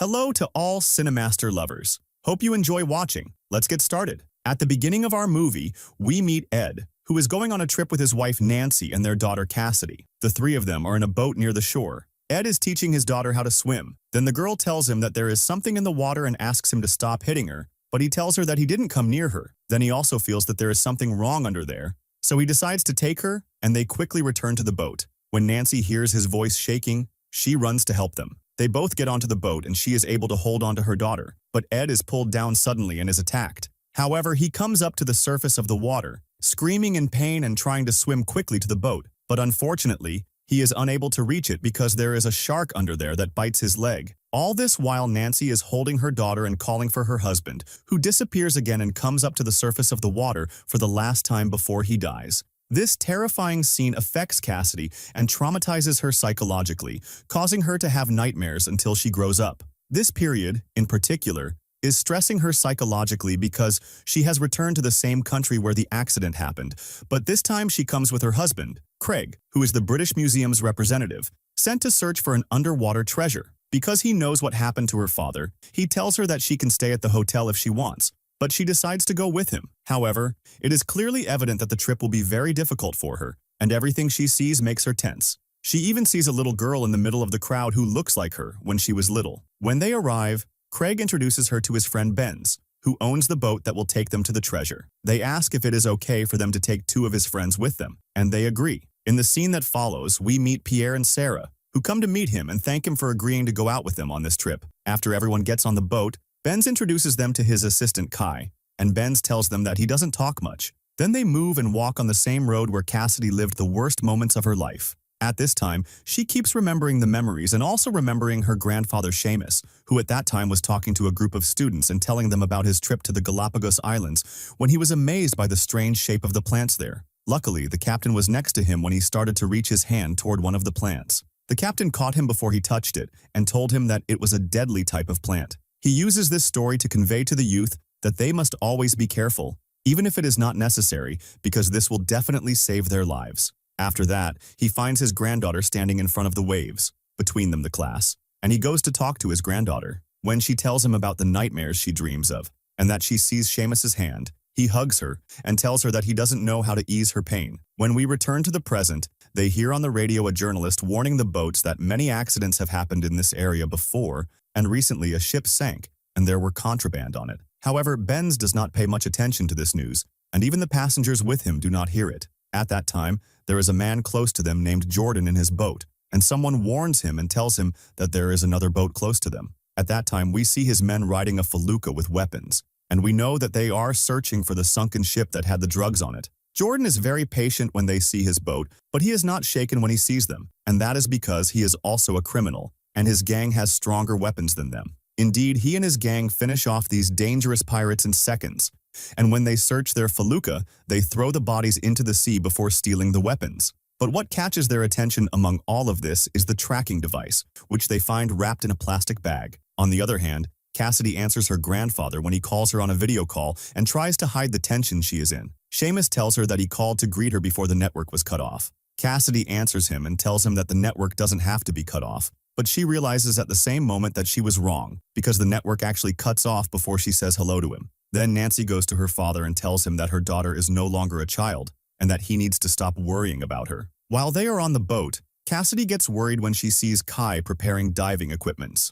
Hello to all CENIMASTER lovers. Hope you enjoy watching. Let's get started. At the beginning of our movie, we meet Ed, who is going on a trip with his wife Nancy and their daughter Cassidy. The three of them are in a boat near the shore. Ed is teaching his daughter how to swim. Then the girl tells him that there is something in the water and asks him to stop hitting her, but he tells her that he didn't come near her. Then he also feels that there is something wrong under there, so he decides to take her, and they quickly return to the boat. When Nancy hears his voice shaking, she runs to help them. They both get onto the boat and she is able to hold on to her daughter, but Ed is pulled down suddenly and is attacked. However, he comes up to the surface of the water, screaming in pain and trying to swim quickly to the boat, but unfortunately, he is unable to reach it because there is a shark under there that bites his leg. All this while Nancy is holding her daughter and calling for her husband, who disappears again and comes up to the surface of the water for the last time before he dies. This terrifying scene affects Cassidy and traumatizes her psychologically, causing her to have nightmares until she grows up. This period, in particular, is stressing her psychologically because she has returned to the same country where the accident happened, but this time she comes with her husband, Craig, who is the British Museum's representative, sent to search for an underwater treasure. Because he knows what happened to her father, he tells her that she can stay at the hotel if she wants, but she decides to go with him. However, it is clearly evident that the trip will be very difficult for her, and everything she sees makes her tense. She even sees a little girl in the middle of the crowd who looks like her when she was little. When they arrive, Craig introduces her to his friend Benz, who owns the boat that will take them to the treasure. They ask if it is okay for them to take two of his friends with them, and they agree. In the scene that follows, we meet Pierre and Sarah, who come to meet him and thank him for agreeing to go out with them on this trip. After everyone gets on the boat, Benz introduces them to his assistant Kai, and Benz tells them that he doesn't talk much. Then they move and walk on the same road where Cassidy lived the worst moments of her life. At this time, she keeps remembering the memories and also remembering her grandfather Seamus, who at that time was talking to a group of students and telling them about his trip to the Galapagos Islands when he was amazed by the strange shape of the plants there. Luckily, the captain was next to him when he started to reach his hand toward one of the plants. The captain caught him before he touched it and told him that it was a deadly type of plant. He uses this story to convey to the youth that they must always be careful, even if it is not necessary, because this will definitely save their lives. After that, he finds his granddaughter standing in front of the waves, between them the class, and he goes to talk to his granddaughter. When she tells him about the nightmares she dreams of, and that she sees Seamus's hand, he hugs her and tells her that he doesn't know how to ease her pain. When we return to the present, they hear on the radio a journalist warning the boats that many accidents have happened in this area before, and recently a ship sank, and there were contraband on it. However, Benz does not pay much attention to this news, and even the passengers with him do not hear it. At that time, there is a man close to them named Jordan in his boat, and someone warns him and tells him that there is another boat close to them. At that time, we see his men riding a felucca with weapons, and we know that they are searching for the sunken ship that had the drugs on it. Jordan is very patient when they see his boat, but he is not shaken when he sees them, and that is because he is also a criminal, and his gang has stronger weapons than them. Indeed, he and his gang finish off these dangerous pirates in seconds, and when they search their felucca, they throw the bodies into the sea before stealing the weapons. But what catches their attention among all of this is the tracking device, which they find wrapped in a plastic bag. On the other hand, Cassidy answers her grandfather when he calls her on a video call and tries to hide the tension she is in. Seamus tells her that he called to greet her before the network was cut off. Cassidy answers him and tells him that the network doesn't have to be cut off, but she realizes at the same moment that she was wrong, because the network actually cuts off before she says hello to him. Then Nancy goes to her father and tells him that her daughter is no longer a child, and that he needs to stop worrying about her. While they are on the boat, Cassidy gets worried when she sees Kai preparing diving equipment,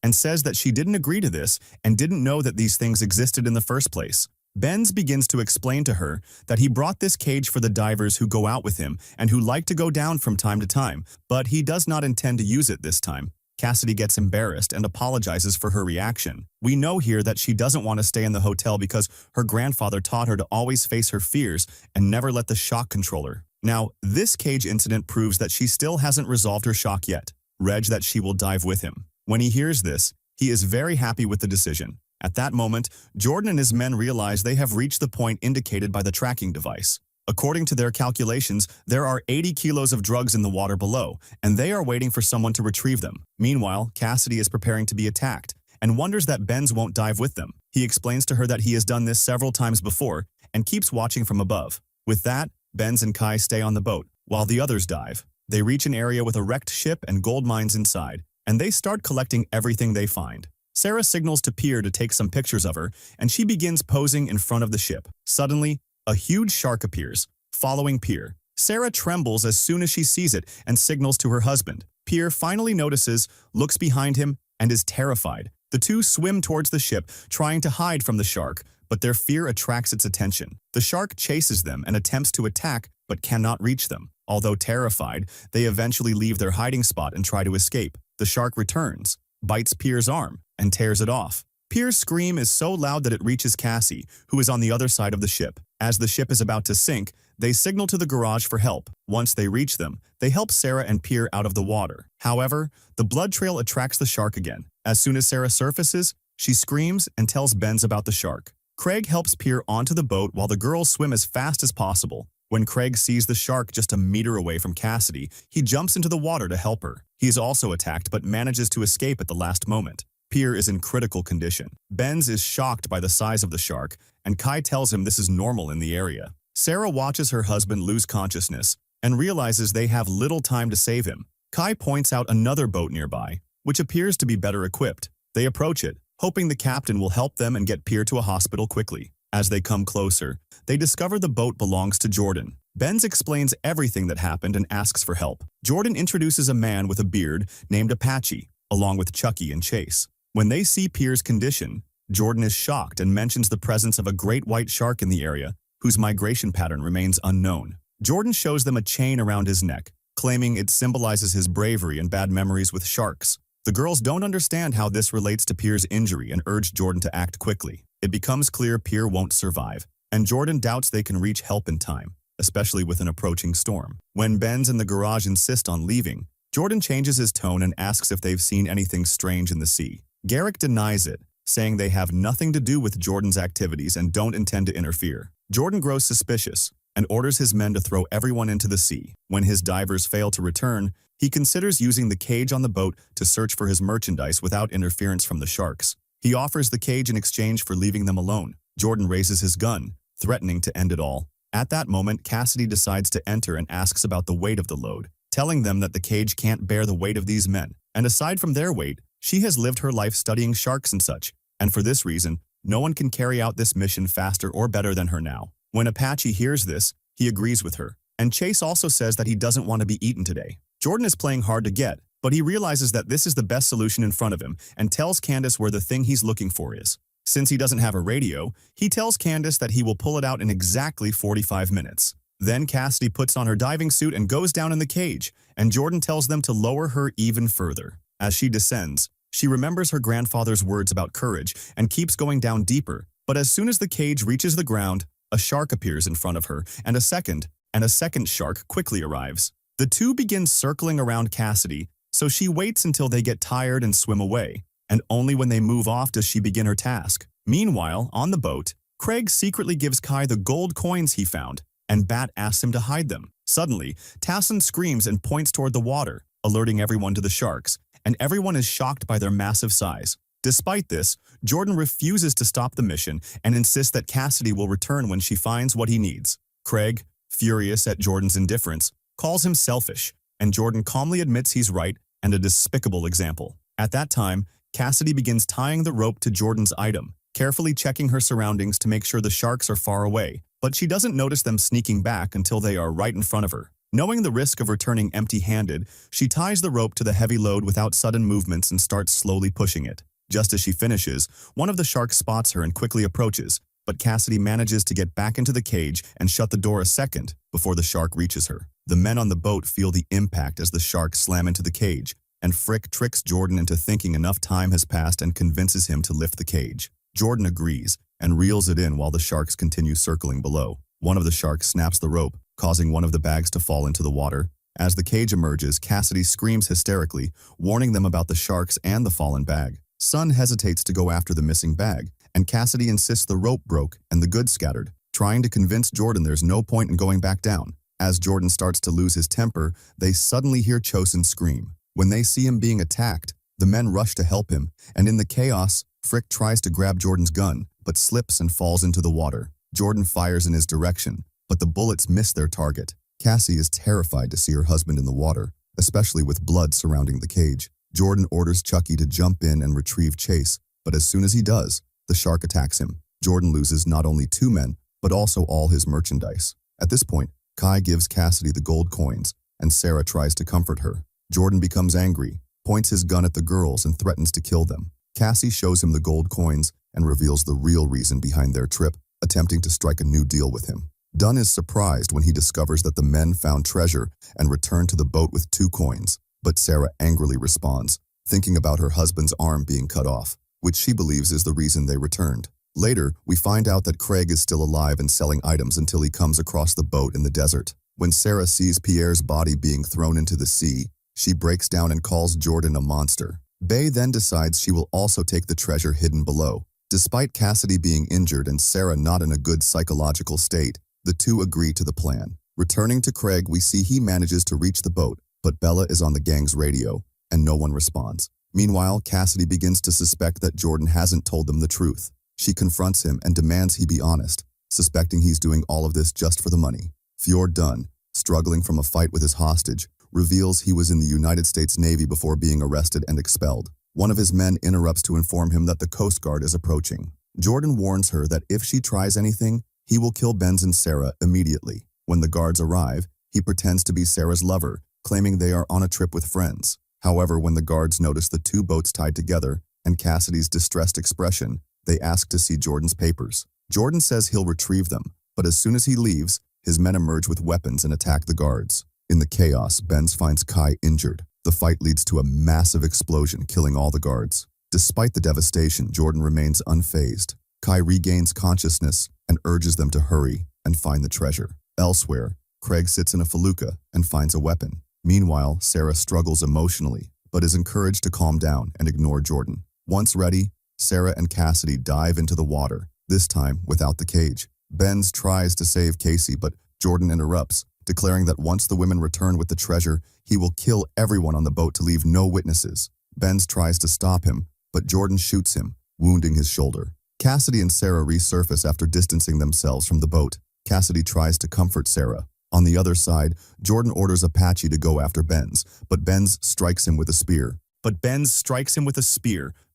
and says that she didn't agree to this and didn't know that these things existed in the first place. Benz begins to explain to her that he brought this cage for the divers who go out with him and who like to go down from time to time, but he does not intend to use it this time. Cassidy gets embarrassed and apologizes for her reaction. We know here that she doesn't want to stay in the hotel because her grandfather taught her to always face her fears and never let the shock control her. Now, this cage incident proves that she still hasn't resolved her shock yet. That she will dive with him. When he hears this, he is very happy with the decision. At that moment, Jordan and his men realize they have reached the point indicated by the tracking device. According to their calculations, there are 80 kilos of drugs in the water below, and they are waiting for someone to retrieve them. Meanwhile, Cassidy is preparing to be attacked, and wonders that Benz won't dive with them. He explains to her that he has done this several times before, and keeps watching from above. With that, Benz and Kai stay on the boat, while the others dive. They reach an area with a wrecked ship and gold mines inside, and they start collecting everything they find. Sarah signals to Pier to take some pictures of her, and she begins posing in front of the ship. Suddenly, a huge shark appears, following Pier. Sarah trembles as soon as she sees it and signals to her husband. Pier finally notices, looks behind him, and is terrified. The two swim towards the ship, trying to hide from the shark, but their fear attracts its attention. The shark chases them and attempts to attack, but cannot reach them. Although terrified, they eventually leave their hiding spot and try to escape. The shark returns, bites Pier's arm, and tears it off. Pier's scream is so loud that it reaches Cassie, who is on the other side of the ship. As the ship is about to sink, they signal to the garage for help. Once they reach them, they help Sarah and Pier out of the water. However, the blood trail attracts the shark again. As soon as Sarah surfaces, she screams and tells Benz about the shark. Craig helps Pier onto the boat while the girls swim as fast as possible. When Craig sees the shark just a meter away from Cassidy, he jumps into the water to help her. He is also attacked but manages to escape at the last moment. Pier is in critical condition. Benz is shocked by the size of the shark, and Kai tells him this is normal in the area. Sarah watches her husband lose consciousness and realizes they have little time to save him. Kai points out another boat nearby, which appears to be better equipped. They approach it, hoping the captain will help them and get Pier to a hospital quickly. As they come closer, they discover the boat belongs to Jordan. Benz explains everything that happened and asks for help. Jordan introduces a man with a beard named Apache, along with Chucky and Chase. When they see Pier's condition, Jordan is shocked and mentions the presence of a great white shark in the area, whose migration pattern remains unknown. Jordan shows them a chain around his neck, claiming it symbolizes his bravery and bad memories with sharks. The girls don't understand how this relates to Pier's injury and urge Jordan to act quickly. It becomes clear Pier won't survive, and Jordan doubts they can reach help in time, especially with an approaching storm. When Benz and the garage insist on leaving, Jordan changes his tone and asks if they've seen anything strange in the sea. Garrick denies it, saying they have nothing to do with Jordan's activities and don't intend to interfere. Jordan grows suspicious and orders his men to throw everyone into the sea. When his divers fail to return, he considers using the cage on the boat to search for his merchandise without interference from the sharks. He offers the cage in exchange for leaving them alone. Jordan raises his gun, threatening to end it all. At that moment, Cassidy decides to enter and asks about the weight of the load, telling them that the cage can't bear the weight of these men. And aside from their weight, she has lived her life studying sharks and such, and for this reason, no one can carry out this mission faster or better than her now. When Apache hears this, he agrees with her, and Chase also says that he doesn't want to be eaten today. Jordan is playing hard to get, but he realizes that this is the best solution in front of him and tells Candace where the thing he's looking for is. Since he doesn't have a radio, he tells Candace that he will pull it out in exactly 45 minutes. Then Cassidy puts on her diving suit and goes down in the cage, and Jordan tells them to lower her even further. As she descends, she remembers her grandfather's words about courage and keeps going down deeper, but as soon as the cage reaches the ground, a shark appears in front of her, and a second shark quickly arrives. The two begin circling around Cassidy, so she waits until they get tired and swim away, and only when they move off does she begin her task. Meanwhile, on the boat, Craig secretly gives Kai the gold coins he found, and Bat asks him to hide them. Suddenly, Tassin screams and points toward the water, alerting everyone to the sharks, and everyone is shocked by their massive size. Despite this, Jordan refuses to stop the mission and insists that Cassidy will return when she finds what he needs. Craig, furious at Jordan's indifference, calls him selfish, and Jordan calmly admits he's right and a despicable example. At that time, Cassidy begins tying the rope to Jordan's item, carefully checking her surroundings to make sure the sharks are far away, but she doesn't notice them sneaking back until they are right in front of her. Knowing the risk of returning empty-handed, she ties the rope to the heavy load without sudden movements and starts slowly pushing it. Just as she finishes, one of the sharks spots her and quickly approaches, but Cassidy manages to get back into the cage and shut the door a second before the shark reaches her. The men on the boat feel the impact as the sharks slam into the cage, and Frick tricks Jordan into thinking enough time has passed and convinces him to lift the cage. Jordan agrees and reels it in while the sharks continue circling below. One of the sharks snaps the rope, causing one of the bags to fall into the water. As the cage emerges, Cassidy screams hysterically, warning them about the sharks and the fallen bag. Sun hesitates to go after the missing bag, and Cassidy insists the rope broke and the goods scattered, trying to convince Jordan there's no point in going back down. As Jordan starts to lose his temper, they suddenly hear Chosen scream. When they see him being attacked, the men rush to help him, and in the chaos, Frick tries to grab Jordan's gun, but slips and falls into the water. Jordan fires in his direction, but the bullets miss their target. Cassie is terrified to see her husband in the water, especially with blood surrounding the cage. Jordan orders Chucky to jump in and retrieve Chase, but as soon as he does, the shark attacks him. Jordan loses not only 2 men, but also all his merchandise. At this point, Kai gives Cassidy the gold coins, and Sarah tries to comfort her. Jordan becomes angry, points his gun at the girls and threatens to kill them. Cassie shows him the gold coins and reveals the real reason behind their trip, attempting to strike a new deal with him. Dunn is surprised when he discovers that the men found treasure and returned to the boat with 2 coins, but Sarah angrily responds, thinking about her husband's arm being cut off, which she believes is the reason they returned. Later, we find out that Craig is still alive and selling items until he comes across the boat in the desert. When Sarah sees Pierre's body being thrown into the sea, she breaks down and calls Jordan a monster. Bay then decides she will also take the treasure hidden below. Despite Cassidy being injured and Sarah not in a good psychological state, the two agree to the plan. Returning to Craig, we see he manages to reach the boat, but Bella is on the gang's radio, and no one responds. Meanwhile, Cassidy begins to suspect that Jordan hasn't told them the truth. She confronts him and demands he be honest, suspecting he's doing all of this just for the money. Fjord Dunn, struggling from a fight with his hostage, reveals he was in the United States Navy before being arrested and expelled. One of his men interrupts to inform him that the Coast Guard is approaching. Jordan warns her that if she tries anything, he will kill Benz and Sarah immediately. When the guards arrive, he pretends to be Sarah's lover, claiming they are on a trip with friends. However, when the guards notice the 2 boats tied together and Cassidy's distressed expression, they ask to see Jordan's papers. Jordan says he'll retrieve them, but as soon as he leaves, his men emerge with weapons and attack the guards. In the chaos, Benz finds Kai injured. The fight leads to a massive explosion, killing all the guards. Despite the devastation, Jordan remains unfazed. Kai regains consciousness and urges them to hurry and find the treasure. Elsewhere, Craig sits in a felucca and finds a weapon. Meanwhile, Sarah struggles emotionally, but is encouraged to calm down and ignore Jordan. Once ready, Sarah and Cassidy dive into the water, this time without the cage. Benz tries to save Casey, but Jordan interrupts, declaring that once the women return with the treasure, he will kill everyone on the boat to leave no witnesses. Benz tries to stop him, but Jordan shoots him, wounding his shoulder. Cassidy and Sarah resurface after distancing themselves from the boat. Cassidy tries to comfort Sarah. On the other side, Jordan orders Apache to go after Benz, but Benz strikes him with a spear.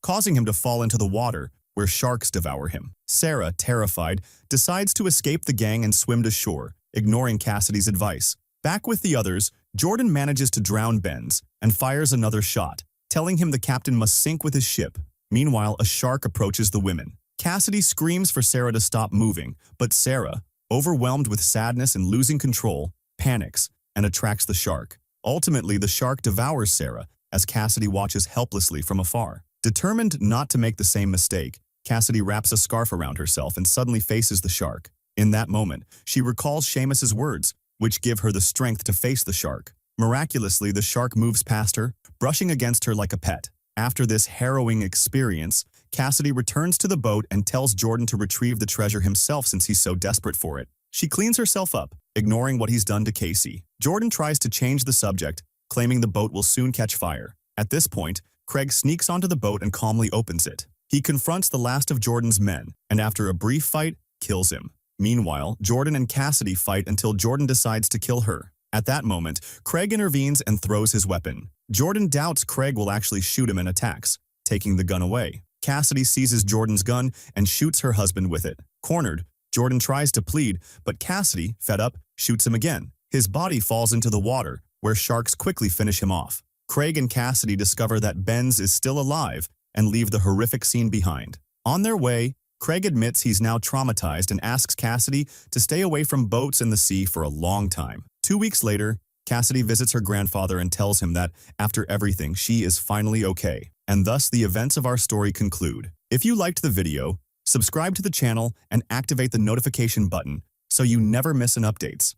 Causing him to fall into the water, where sharks devour him. Sarah, terrified, decides to escape the gang and swim to shore, ignoring Cassidy's advice. Back with the others, Jordan manages to drown Benz and fires another shot, telling him the captain must sink with his ship. Meanwhile, a shark approaches the women. Cassidy screams for Sarah to stop moving, but Sarah, overwhelmed with sadness and losing control, panics and attracts the shark. Ultimately, the shark devours Sarah as Cassidy watches helplessly from afar. Determined not to make the same mistake, Cassidy wraps a scarf around herself and suddenly faces the shark. In that moment, she recalls Seamus's words, which give her the strength to face the shark. Miraculously, the shark moves past her, brushing against her like a pet. After this harrowing experience, Cassidy returns to the boat and tells Jordan to retrieve the treasure himself since he's so desperate for it. She cleans herself up, ignoring what he's done to Casey. Jordan tries to change the subject, claiming the boat will soon catch fire. At this point, Craig sneaks onto the boat and calmly opens it. He confronts the last of Jordan's men, and after a brief fight, kills him. Meanwhile, Jordan and Cassidy fight until Jordan decides to kill her. At that moment, Craig intervenes and throws his weapon. Jordan doubts Craig will actually shoot him and attacks, taking the gun away. Cassidy seizes Jordan's gun and shoots her husband with it. Cornered, Jordan tries to plead, but Cassidy, fed up, shoots him again. His body falls into the water, where sharks quickly finish him off. Craig and Cassidy discover that Benz is still alive and leave the horrific scene behind. On their way, Craig admits he's now traumatized and asks Cassidy to stay away from boats in the sea for a long time. 2 weeks later, Cassidy visits her grandfather and tells him that, after everything, she is finally okay. And thus, the events of our story conclude. If you liked the video, subscribe to the channel and activate the notification button so you never miss an updates.